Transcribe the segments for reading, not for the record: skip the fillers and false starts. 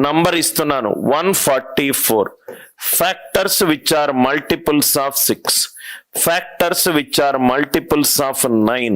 Number ఇస్తున్నాను 144. Factors which are multiples of 6, factors which are multiples of 9,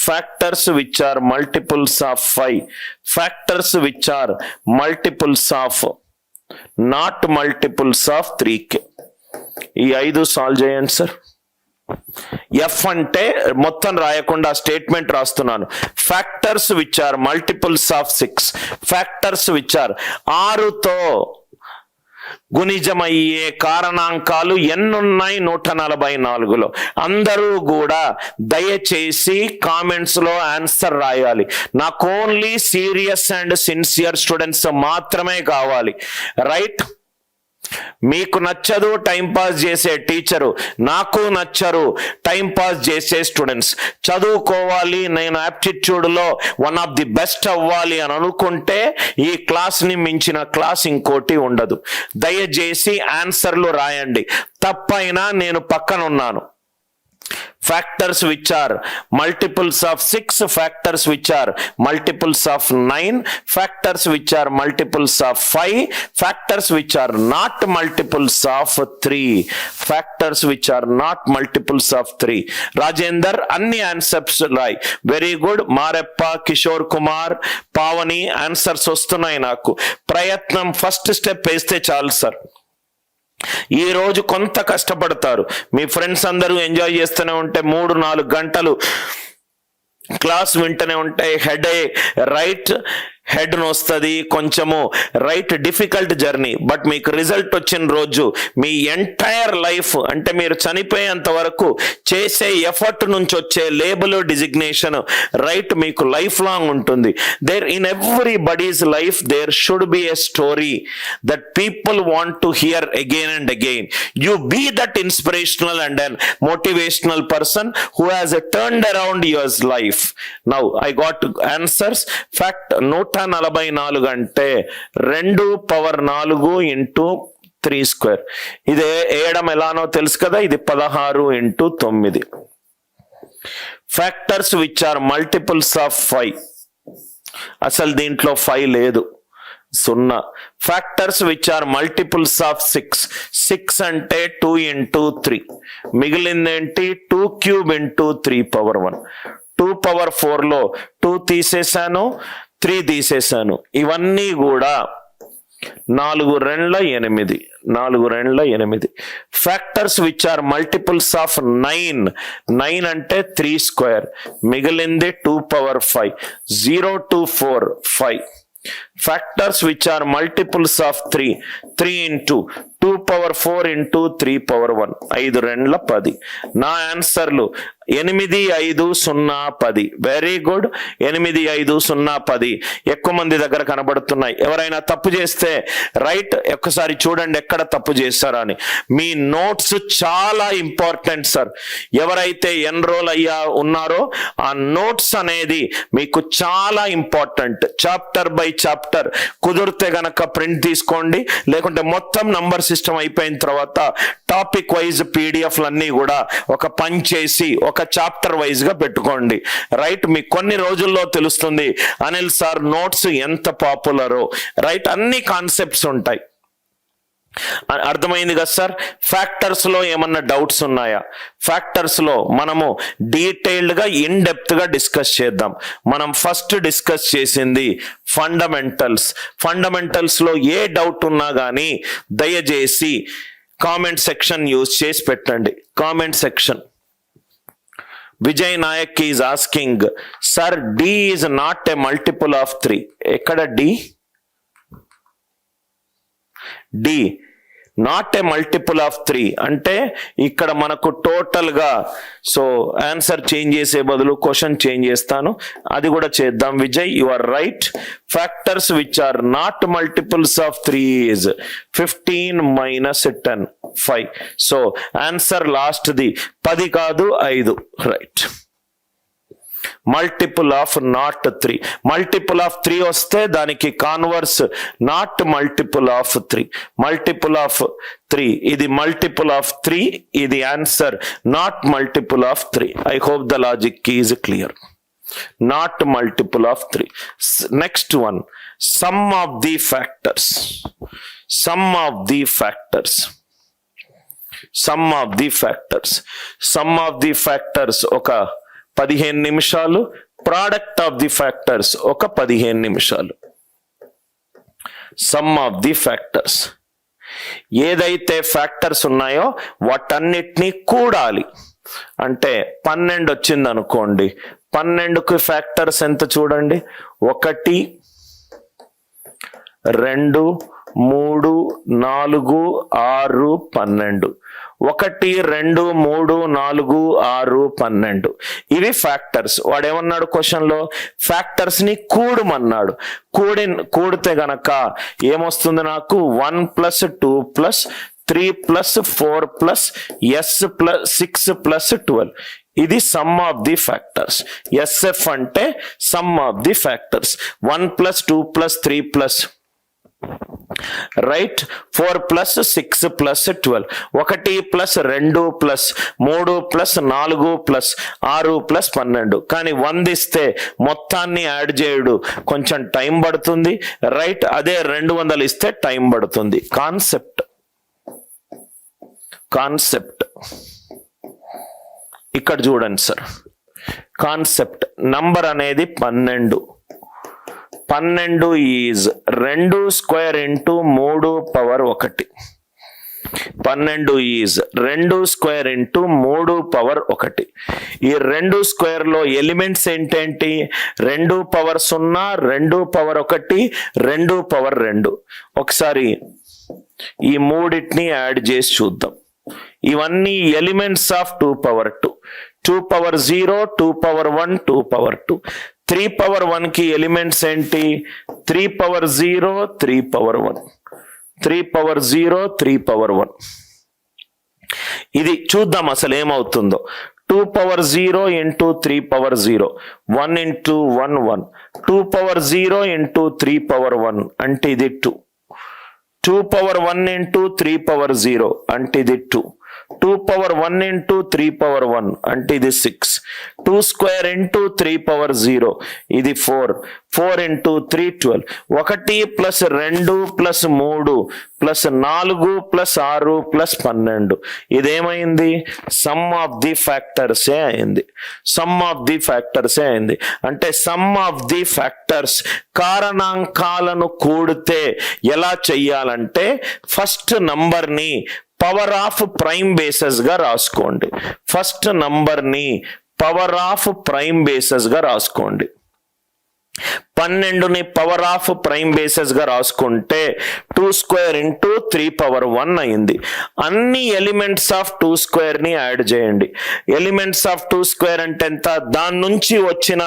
factors which are multiples of 5, factors which are multiples of not multiples of 3k. ఈ 5 solve చేయండి sir. F అంటే మొత్తం రాయకుండా statement రాస్తున్నాను. Factors which are multiples of 6, factors which are 6తో గుణిజమయ్యే కారణాంకాలు ఎన్నున్నాయి 144లో. అందరూ కూడా దయచేసి కామెంట్స్ లో ఆన్సర్ రాయాలి. నాకు only serious and sincere students మాత్రమే కావాలి. రైట్? మీకు నచ్చదు టైంపాస్ చేసే టీచరు, నాకు నచ్చరు టైంపాస్ చేసే స్టూడెంట్స్. చదువుకోవాలి, నేను యాప్టిట్యూడ్లో వన్ ఆఫ్ ది బెస్ట్ అవ్వాలి అని అనుకుంటే ఈ క్లాస్ని మించిన క్లాస్ ఇంకోటి ఉండదు. దయచేసి ఆన్సర్లు రాయండి. తప్పైనా నేను పక్కన ఉన్నాను. Factors which are multiples of 6, factors which are multiples of 9, factors which are multiples of 5, factors which are not multiples of 3, factors which are not multiples of 3. Rajender అన్ని ఆన్సర్స్ రాయ్. Very good. Mareppa, Kishore Kumar, Pavani answers వస్తున్నాయి నాకు. ప్రయత్నం first step వేస్తే చాలు sir. ఈ రోజు కొంత కష్టపడతారు. మీ ఫ్రెండ్స్ అందరూ ఎంజాయ్ చేస్తూనే ఉంటే 3-4 గంటలు క్లాస్ వింటూనే ఉంటే రైట్ హెడ్ నొస్తుంది కొంచెము. Right difficult journey. బట్ మీకు రిజల్ట్ వచ్చిన రోజు మీ ఎంటైర్ లైఫ్, అంటే మీరు చనిపోయేంత వరకు చేసే ఎఫర్ట్ నుంచి వచ్చే లేబుల్ డిజిగ్నేషన్ రైట్ మీకు లైఫ్ లాంగ్ ఉంటుంది. There in everybody's life there should be a story that people want to hear again and again. You be that inspirational and an motivational person who has turned around yours life. Now I got answers. Fact 144 అంటే 2⁴ into 3². ఇది వేయడం ఎలానో తెలుసు కదా. ఇది 16 into 9. Factors which are multiples of 5, అసలు దీంట్లో 5 లేదు, 0. Factors which are multiples of 6, 6 అంటే 2 ఇంటూ 3, మిగిలిందేంటి 2³ ఇంటూ 3⁴1. 2⁴లో 2 తీసేశాను, 3 తీసేశాను. ఇవన్నీ కూడా 4 2 8, 4 2 8. Factors which are multiples of 9, 9 అంటే 3², మిగిలింది 2⁴5, 0 2 4 5. Factors which are multiples of 3, 3 into 2⁴ into 3⁴1, 5 2 10. నా ఆన్సర్లు 8 5 0 10. Very good. 8 5 0 10 ఎక్కువ మంది దగ్గర కనబడుతున్నాయి. ఎవరైనా తప్పు చేస్తే రైట్ ఒక్కసారి చూడండి ఎక్కడ తప్పు చేస్తారా అని. మీ నోట్స్ చాలా ఇంపార్టెంట్ సార్. ఎవరైతే ఎన్రోల్ ఉన్నారో ఆ నోట్స్ అనేది మీకు చాలా ఇంపార్టెంట్. చాప్టర్ బై చాప్టర్ కుదిరితే గనక ప్రింట్ తీసుకోండి, లేకుంటే మొత్తం నంబర్ సిస్టమ్ అయిపోయిన తర్వాత టాపిక్ వైజ్ పీడిఎఫ్లన్నీ కూడా ఒక పని చేసి ఒక చాప్టర్ వైజ్ గా పెట్టుకోండి. రైట్? మీకు కొన్ని రోజుల్లో తెలుస్తుంది అనిల్ సార్ నోట్స్ ఎంత పాపులరో. రైట్? అన్ని కాన్సెప్ట్స్ ఉంటాయి. అర్థమైంది కదా సార్? ఫ్యాక్టర్స్ లో ఏమన్నా డౌట్స్ ఉన్నాయా? ఫ్యాక్టర్స్ లో మనము డీటెయిల్డ్ గా ఇన్ డెప్త్ గా డిస్కస్ చేద్దాం. మనం ఫస్ట్ డిస్కస్ చేసింది ఫండమెంటల్స్. ఫండమెంటల్స్ లో ఏ డౌట్ ఉన్నా కానీ దయచేసి కామెంట్ సెక్షన్ యూజ్ చేసి పెట్టండి. Comment section. Vijay Nayak is asking sir D is not a multiple of 3. ఎక్కడ D? D not a multiple of 3 అంటే ఇక్కడ మనకు టోటల్ గా, సో ఆన్సర్ చేంజ్ చేసే బదులు క్వశ్చన్ చేంజ్ చేస్తాను, అది కూడా చేద్దాం. Vijay you are right. Factors which are not multiples of 3 is 15 - 10 5. So answer last the 10 కాదు 5. Right. Multiple of not 3. Multiple of 3 వస్తే దానికి converse not multiple of 3. Multiple of 3 ఇది మల్టిపుల్ ఆఫ్ 3, ఇది answer not multiple of 3. I hope the logic is clear. not multiple of 3. Next one, sum of the factors. Sum of the factors. Sum of the factors. Sum of the factors ఒక 15 నిమిషాలు, product of the factors ఒక 15 నిమిషాలు. Sum of the factors. ఏదైతే factors ఉన్నాయో వాటన్నిటినీ కూడాలి. అంటే 12 వచ్చింది అనుకోండి, 12కు ఫ్యాక్టర్స్ ఎంత చూడండి, 1 2 3 4 6 12. 1 2 3 4 6 12 ఇవి ఫ్యాక్టర్స్. వాడు ఏమన్నాడు క్వశ్చన్ లో, ఫ్యాక్టర్స్ ని కూడమన్నాడు. కూడితే గనక ఏమొస్తుంది నాకు, 1 + 2 + 3 + 4 + s + 6 + 12. ఇది sum of the factors. SF అంటే sum of the factors. 1 + 2 + 3 + right 4 + 6 + 12. 1 + 2 + 3 + 4 + 6 + 12. కానీ 100 ఇస్తే మొత్తాన్ని యాడ్ చేయడు, కొంచెం టైం పడుతుంది. రైట్, అదే 200 ఇస్తే టైం పడుతుంది. కాన్సెప్ట్ ఇక్కడ చూడండి సార్. కాన్సెప్ట్ నంబర్ అనేది 12. 12 is 2 square into 3 power 1. 12 is 2 square into 3 power 1. ఈ 2 స్క్వేర్ లో ఎలిమెంట్స్ ఏంటేంటి, 2 పవర్ 0, 2 పవర్ 1, 2 పవర్ 2. ఒకసారి ఈ మూడింటిని యాడ్ చేసి చూద్దాం. ఇవన్నీ elements of 2 power 2. 2 power 0, 2 power 1, 2 power 2. 3 power 1 కి ఎలిమెంట్స్ ఏంటి, 3 పవర్ 0, 3 పవర్ 1, 3 పవర్ 0, 3 పవర్ 1. ఇది చూద్దాం అసలు ఏమవుతుందో. 2 power 0 into 3 power 0, 1 into 1 1. 2 power 0 into 3 power 1 అంటే ఇది 2. 2 పవర్ 1 ఇంటూ 3 పవర్ 0 అంటే ఇది 2. 2 పవర్ 1 ఇంటూ 3 పవర్ 1 అంటే ఇది 6. 2 స్క్వేర్ ఇంటూ 3 పవర్ 0 ఇది 4. 4 into 3 12. 1 plus 2 plus 3 plus 4 plus 6 plus 12. ఇదేమైంది, సమ్ ఆఫ్ ది ఫ్యాక్టర్సే అయింది. సమ్ ఆఫ్ ది ఫ్యాక్టర్సే అయింది. అంటే సమ్ ఆఫ్ ది ఫ్యాక్టర్స్, కారణాంకాలను కూడితే ఎలా చెయ్యాలంటే ఫస్ట్ నంబర్ ని పవర్ ఆఫ్ ప్రైమ్ బేసెస్ గా రాసుకోండి. ఫస్ట్ నంబర్ ని పవర్ ఆఫ్ ప్రైమ్ బేసెస్ గా రాసుకోండి. 12ని పవర్ ఆఫ్ ప్రైమ్ బేసెస్ గా రాసుకుంటే 2 స్క్వేర్ ఇంటూ 3 పవర్ 1 అయింది. అన్ని ఎలిమెంట్స్ ఆఫ్ 2 స్క్వేర్ ని యాడ్ చేయండి. ఎలిమెంట్స్ ఆఫ్ 2 స్క్వేర్ అంటే ఎంత, దాని నుంచి వచ్చిన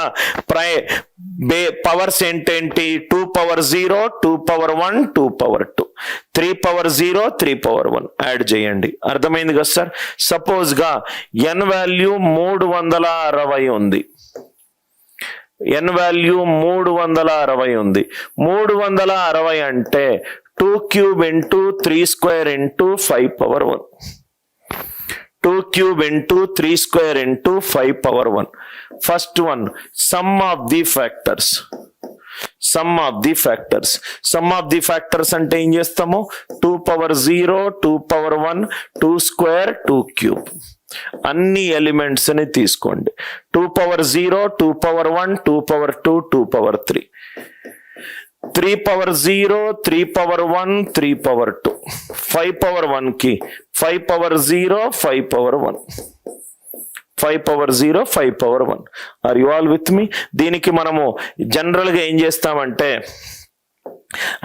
పవర్స్ ఏంటేంటి, 2 power 0, 2 power 1, 2 power 2, 3 power 0, 3 power 1 add చేయండి. అర్థమైంది కదా సార్. సపోజ్ గా n వాల్యూ 360 ఉంది. n వాల్యూ 360 ఉంది. 360 అంటే 2 cube into 3 square into 5 power 1. 2 cube into 3 square into 5 power 1. First one, some of the factors. Some of the factors. Some of the factors అంటే ఏం చేస్తాము, 2 పవర్ 0, 2 పవర్ 1, 2 స్క్వేర్, 2 క్యూబ్. అన్ని elements ని తీసుకోండి. 2 power 0, 2 power 1, 2 power 2, 2 power 3. 3 power 0, 3 power 1, 3 power 2. 5 power 1 కి 5 power 0, 5 power 1. 5 power 0, 5 power 1. Are you all with me? దీనికి మనము general గా ఏం చేస్తామంటే,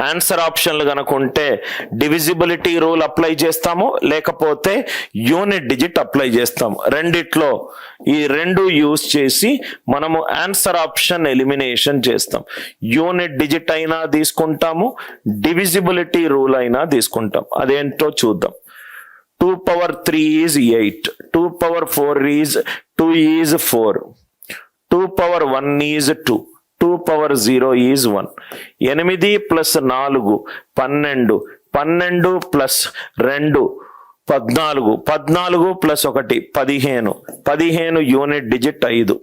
ఆన్సర్ ఆప్షన్లు కనుకుంటే డివిజిబిలిటీ రూల్ అప్లై చేస్తాము, లేకపోతే యూనిట్ డిజిట్ అప్లై చేస్తాము. రెండిట్లో ఈ రెండు యూజ్ చేసి మనము ఆన్సర్ ఆప్షన్ ఎలిమినేషన్ చేస్తాం. యూనిట్ డిజిట్ అయినా తీసుకుంటాము, డివిజిబిలిటీ రూల్ అయినా తీసుకుంటాం. అదేంటో చూద్దాం. 2 power 3 is 8. 2 power 4 is 2 is 4. 2 power 1 is 2. 2 power 0 is 1. 8 plus 4 12. 12 plus 2 14. 14 plus 1 15. 15 unit digit 5.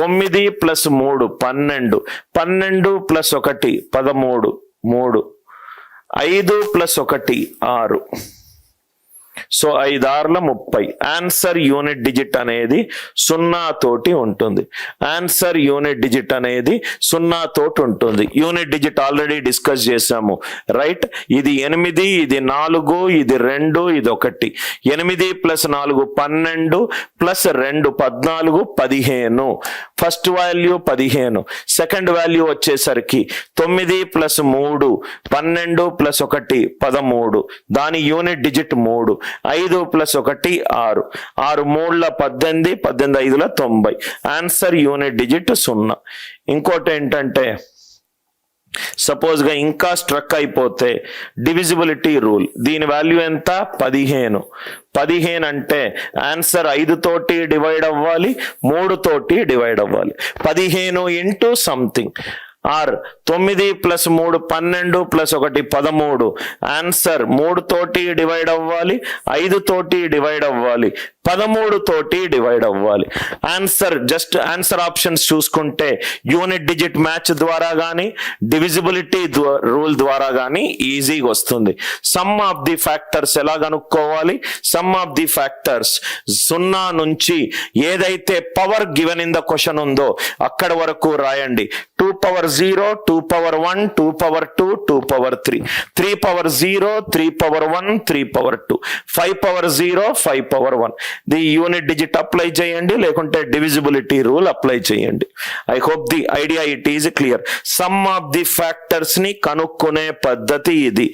9 plus 3 12, 12 plus 1 13, 3, 5 plus 1 6. So 5 6ల 30. Answer unit digit అనేది 0 తోటి ఉంటుంది. ఆన్సర్ యూనిట్ డిజిట్ అనేది 0 తోటి ఉంటుంది. యూనిట్ డిజిట్ ఆల్రెడీ డిస్కస్ చేసాము, రైట్? ఇది 8, ఇది 4, ఇది 2, ఇది 1. 8 plus 4 12 plus 2 14, 15. First value 15. Second value వచ్చేసరికి 9 ప్లస్ 3 12 ప్లస్ 1 13. దాని unit digit 3. 5 plus 1 6. 6 3ల 18, 18 5ల 90. Answer unit digit 0. ఇంకోటి ఏంటంటే, సపోజ్ గా ఇంకా స్ట్రక్ అయిపోతే డివిజిబిలిటీ రూల్. దీని వాల్యూ ఎంత? 15. 15 అంటే ఆన్సర్ 5 తోటి డివైడ్ అవ్వాలి, 3 తోటి డివైడ్ అవ్వాలి. 15 into something. Or 9 plus 3 12 plus 1 13. Answer 3 తోటి డివైడ్ అవ్వాలి, 5 తోటి డివైడ్ అవ్వాలి, 13 తోటి డివైడ్ అవ్వాలి. ఆన్సర్ జస్ట్ ఆన్సర్ ఆప్షన్స్ చూసుకుంటే యూనిట్ డిజిట్ మ్యాచ్ ద్వారా కానీ డివిజిబిలిటీ రూల్ ద్వారా కానీ ఈజీగా వస్తుంది. సమ్ ఆఫ్ ది ఫ్యాక్టర్స్ ఎలా కనుక్కోవాలి? సమ్ ఆఫ్ ది ఫ్యాక్టర్స్ 0 నుంచి ఏదైతే power given in the question ఉందో అక్కడ వరకు రాయండి. 2 power 0, 2 power 1, 2 power 2, 2 power 3, 3 power 0, 3 power 1, 3 power 2, 5 power 0, 5 power 1. The unit digit apply చేయండి, లేకుంటే డివిజిబిలిటీ రూల్ అప్లై చేయండి. I hope the idea it is clear. Some of the factors ని కనుక్కునే పద్ధతి ఇది.